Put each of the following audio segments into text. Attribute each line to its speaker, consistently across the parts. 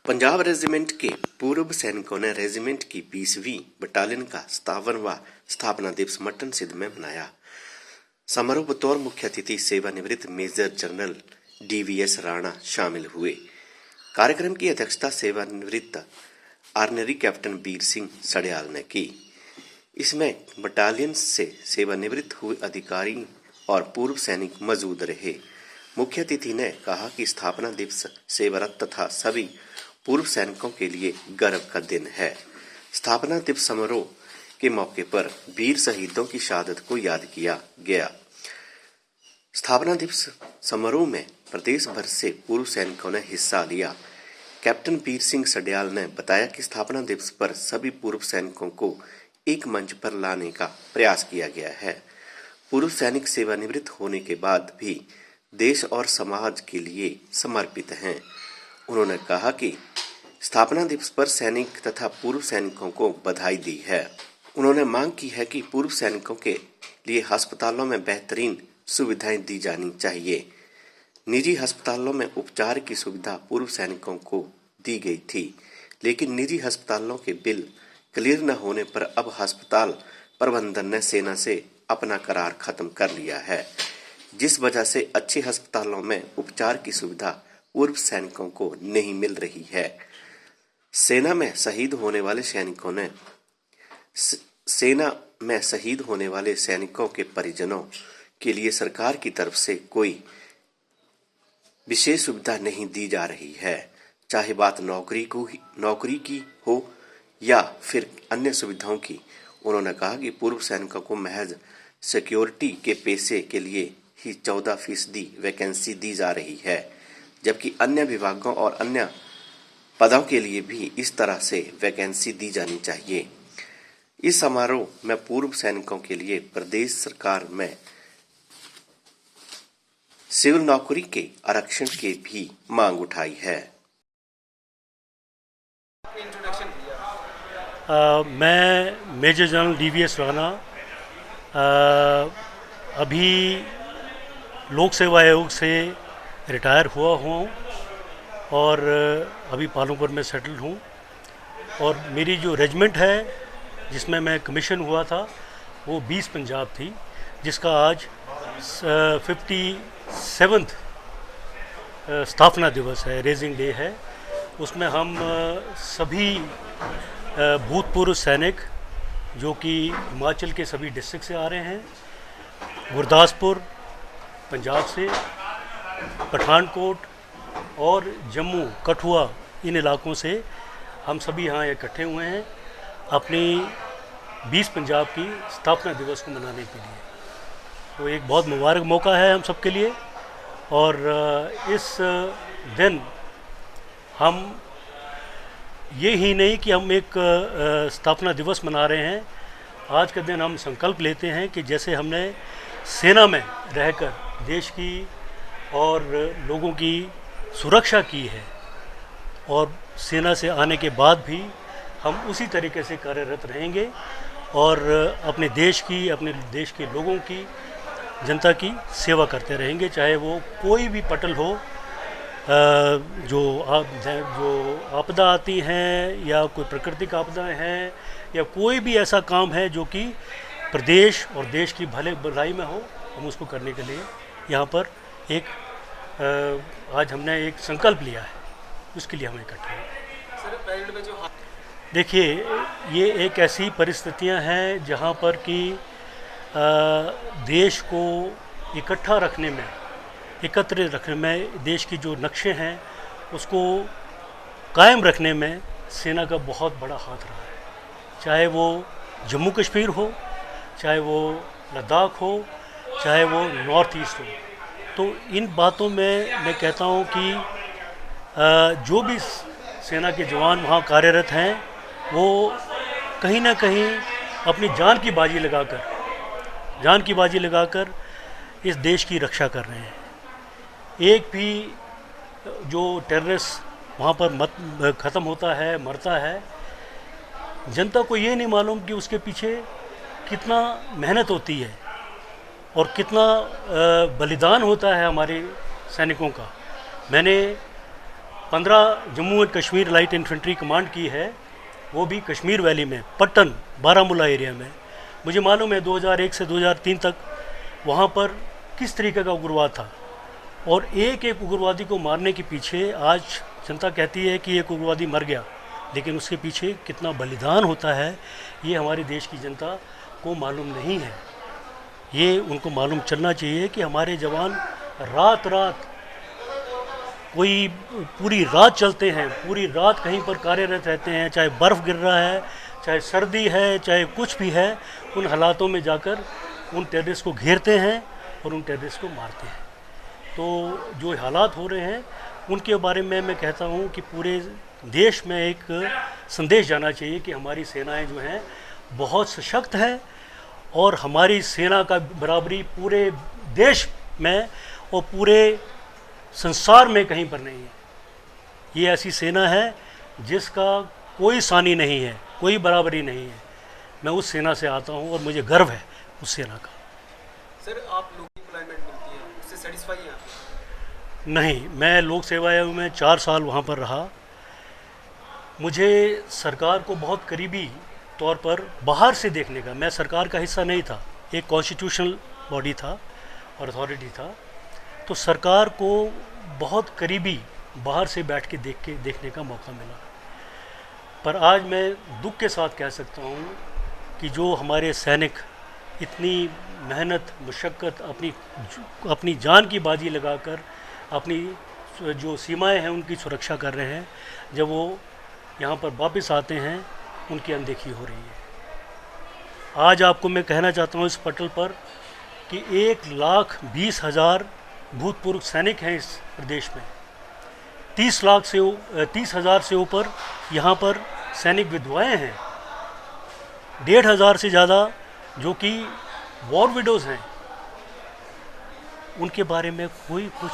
Speaker 1: Punjab regiment के पूर्व सैनिकों ने रेजिमेंट की 20वीं बटालियन का 57वां स्थापना दिवस मटन सिद्ध में मनाया। समारोह बतौर मुख्य अतिथि सेवानिवृत्त मेजर जनरल DVS राणा शामिल हुए। कार्यक्रम की अध्यक्षता सेवानिवृत्त आर्नरी कैप्टन वीर सिंह सड़याल ने की। इसमें बटालियन से सेवानिवृत्त हुए अधिकारी और पूर्व सैनिक मौजूद रहे। मुख्य अतिथि ने कहा कि स्थापना दिवस सेवारत तथा सभी पूर्व सैनिकों के लिए गर्व का दिन है। स्थापना दिवस समारोह के मौके पर वीर शहीदों की शहादत को याद किया गया। स्थापना दिवस समारोह में प्रदेश भर से पूर्व सैनिकों ने हिस्सा लिया। कैप्टन वीर सिंह सड़याल ने बताया कि स्थापना दिवस पर सभी पूर्व सैनिकों को एक मंच पर लाने का प्रयास किया गया है। पूर्व सैनिक सेवानिवृत्त होने के बाद भी देश और समाज के लिए समर्पित हैं। उन्होंने कहा कि स्थापना दिवस पर सैनिक तथा पूर्व सैनिकों को बधाई दी है। उन्होंने मांग की है कि पूर्व सैनिकों के लिए अस्पतालों में बेहतरीन सुविधाएं दी जानी चाहिए। निजी अस्पतालों में उपचार की सुविधा पूर्व सैनिकों को दी गई थी, लेकिन निजी अस्पतालों के बिल क्लियर न होने पर अब अस्पताल प्रबंधन ने सेना से अपना करार खत्म कर लिया है, जिस वजह से अच्छे अस्पतालों में उपचार की सुविधा पूर्व सैनिकों को नहीं मिल रही है। सेना में शहीद होने वाले सैनिकों के परिजनों के लिए सरकार की तरफ से कोई विशेष सुविधा नहीं दी जा रही है, चाहे बात नौकरी की हो या फिर अन्य सुविधाओं की। उन्होंने कहा कि पूर्व सैनिकों को महज सिक्योरिटी के पेशे के लिए ही 14% वैकेंसी दी जा रही है, जबकि अन्य विभागों और अन्य पदों के लिए भी इस तरह से वैकेंसी दी जानी चाहिए। इस समारोह में पूर्व सैनिकों के लिए प्रदेश सरकार में सिविल नौकरी के आरक्षण की भी मांग उठाई है।
Speaker 2: मैं मेजर जनरल DVS राणा अभी लोक सेवा आयोग से रिटायर हुआ हूँ और अभी पालमपुर में सेटल हूँ। और मेरी जो रेजिमेंट है जिसमें मैं कमीशन हुआ था वो 20 पंजाब थी, जिसका आज 57th स्थापना दिवस है, रेजिंग डे है। उसमें हम सभी भूतपूर्व सैनिक जो कि हिमाचल के सभी डिस्ट्रिक्ट से आ रहे हैं, गुरदासपुर पंजाब से, पठानकोट और जम्मू कठुआ, इन इलाकों से हम सभी यहाँ इकट्ठे हुए हैं अपनी 20 पंजाब की स्थापना दिवस को मनाने के लिए। तो एक बहुत मुबारक मौका है हम सबके लिए। और इस दिन हम ये ही नहीं कि हम एक स्थापना दिवस मना रहे हैं, आज के दिन हम संकल्प लेते हैं कि जैसे हमने सेना में रहकर देश की और लोगों की सुरक्षा की है और सेना से आने के बाद भी हम उसी तरीके से कार्यरत रहेंगे और अपने देश के लोगों की, जनता की सेवा करते रहेंगे, चाहे वो कोई भी पटल हो, जो आपदा आती हैं या कोई प्राकृतिक आपदाएं हैं या कोई भी ऐसा काम है जो कि प्रदेश और देश की भलाई में हो, हम उसको करने के लिए यहाँ पर आज हमने एक संकल्प लिया है, उसके लिए हम इकट्ठे हैं। देखिए, ये एक ऐसी परिस्थितियाँ हैं जहाँ पर कि देश को एकत्र रखने में, देश की जो नक्शे हैं उसको कायम रखने में सेना का बहुत बड़ा हाथ रहा है। चाहे वो जम्मू कश्मीर हो, चाहे वो लद्दाख हो, चाहे वो नॉर्थ ईस्ट हो। तो इन बातों में मैं कहता हूँ कि जो भी सेना के जवान वहाँ कार्यरत हैं वो कहीं ना कहीं अपनी जान की बाजी लगाकर इस देश की रक्षा कर रहे हैं। एक भी जो टेररिस्ट वहाँ पर ख़त्म होता है, मरता है, जनता को ये नहीं मालूम कि उसके पीछे कितना मेहनत होती है और कितना बलिदान होता है हमारे सैनिकों का। मैंने 15 Jammu and Kashmir light infantry command की है, वो भी कश्मीर वैली में, पट्टन बारामूला एरिया में। मुझे मालूम है 2001 से 2003 तक वहाँ पर किस तरीके का उग्रवाद था, और एक एक उग्रवादी को मारने के पीछे आज जनता कहती है कि एक उग्रवादी मर गया, लेकिन उसके पीछे कितना बलिदान होता है ये हमारे देश की जनता को मालूम नहीं है। ये उनको मालूम चलना चाहिए कि हमारे जवान रात रात, कोई पूरी रात चलते हैं, पूरी रात कहीं पर कार्यरत रहते हैं, चाहे बर्फ़ गिर रहा है, चाहे सर्दी है, चाहे कुछ भी है, उन हालातों में जाकर उन टेररिस्ट को घेरते हैं और उन टेररिस्ट को मारते हैं। तो जो हालात हो रहे हैं उनके बारे में मैं कहता हूँ कि पूरे देश में एक संदेश जाना चाहिए कि हमारी सेनाएं जो हैं बहुत सशक्त हैं, और हमारी सेना का बराबरी पूरे देश में और पूरे संसार में कहीं पर नहीं है। ये ऐसी सेना है जिसका कोई सानी नहीं है, कोई बराबरी नहीं है। मैं उस सेना से आता हूँ और मुझे गर्व है उस सेना का।
Speaker 3: सर, आप लोग एम्प्लॉयमेंट मिलती है, उससे सेटिस्फाई हैं आप?
Speaker 2: नहीं, मैं लोक सेवा आयोग में 4 साल वहाँ पर रहा। मुझे सरकार को बहुत करीबी तौर पर बाहर से देखने का, मैं सरकार का हिस्सा नहीं था, एक कॉन्स्टिट्यूशनल बॉडी था और अथॉरिटी था, तो सरकार को बहुत करीबी बाहर से बैठ के देखने का मौका मिला। पर आज मैं दुख के साथ कह सकता हूँ कि जो हमारे सैनिक इतनी मेहनत मुशक्क़त अपनी जान की बाजी लगाकर अपनी जो सीमाएं हैं उनकी सुरक्षा कर रहे हैं, जब वो यहाँ पर वापस आते हैं उनकी अनदेखी हो रही है। आज आपको मैं कहना चाहता हूँ इस पटल पर कि 1,20,000 भूतपूर्व सैनिक हैं इस प्रदेश में। 30,000 से ऊपर यहाँ पर सैनिक विधवाएं हैं, 1,500 से ज़्यादा जो कि वॉर विडोज़ हैं। उनके बारे में कोई कुछ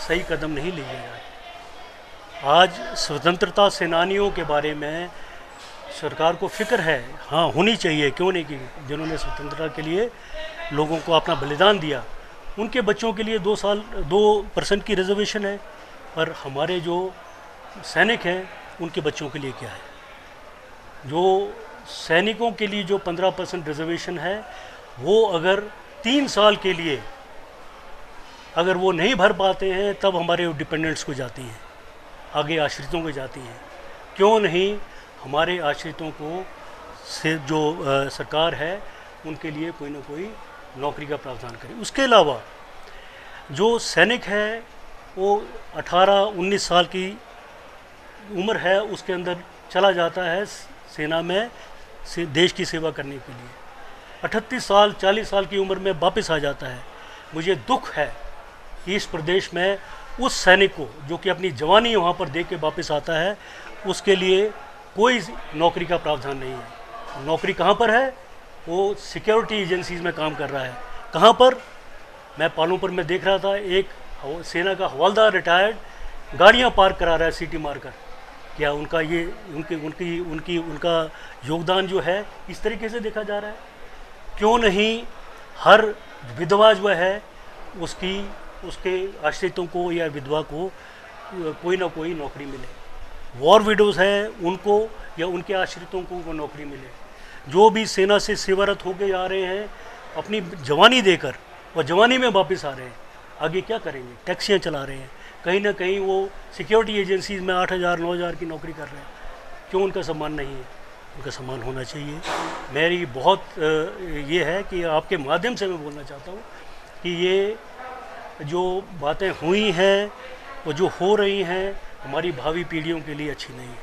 Speaker 2: सही कदम नहीं लिया जाए। आज स्वतंत्रता सेनानियों के बारे में सरकार को फिक्र है, हाँ होनी चाहिए, क्यों नहीं, कि जिन्होंने स्वतंत्रता के लिए लोगों को अपना बलिदान दिया, उनके बच्चों के लिए 2% की रिजर्वेशन है, पर हमारे जो सैनिक हैं उनके बच्चों के लिए क्या है? जो सैनिकों के लिए जो 15% रिजर्वेशन है, वो अगर 3 साल के लिए अगर वो नहीं भर पाते हैं तब हमारे डिपेंडेंट्स को जाती हैं, आगे आश्रितों को जाती हैं। क्यों नहीं हमारे आश्रितों को से जो सरकार है उनके लिए कोई ना कोई नौकरी का प्रावधान करे। उसके अलावा जो सैनिक है वो 18-19 साल की उम्र है, उसके अंदर चला जाता है सेना में देश की सेवा करने के लिए, 38 साल 40 साल की उम्र में वापस आ जाता है। मुझे दुख है कि इस प्रदेश में उस सैनिक को जो कि अपनी जवानी वहाँ पर दे के वापस आता है, उसके लिए कोई नौकरी का प्रावधान नहीं है। नौकरी कहाँ पर है? वो सिक्योरिटी एजेंसीज़ में काम कर रहा है। कहाँ पर? मैं पालूपुर में देख रहा था, एक सेना का हवलदार रिटायर्ड गाड़ियाँ पार्क करा रहा है सीटी मारकर। क्या उनका ये उनका योगदान जो है इस तरीके से देखा जा रहा है? क्यों नहीं हर विधवा जो है उसके आश्रितों को या विधवा को कोई ना कोई नौकरी मिले? वॉर विडोज़ हैं उनको या उनके आश्रितों को वो नौकरी मिले। जो भी सेना से सेवारत होके आ रहे हैं अपनी जवानी देकर और जवानी में वापस आ रहे हैं, आगे क्या करेंगे? टैक्सियाँ चला रहे हैं, कहीं ना कहीं वो सिक्योरिटी एजेंसीज में 8,000-9,000 की नौकरी कर रहे हैं। क्यों उनका सम्मान नहीं है? उनका सम्मान होना चाहिए। मेरी बहुत ये है कि आपके माध्यम से मैं बोलना चाहता हूँ कि ये जो बातें हुई हैं और जो हो रही हैं हमारी भावी पीढ़ियों के लिए अच्छी नहीं है।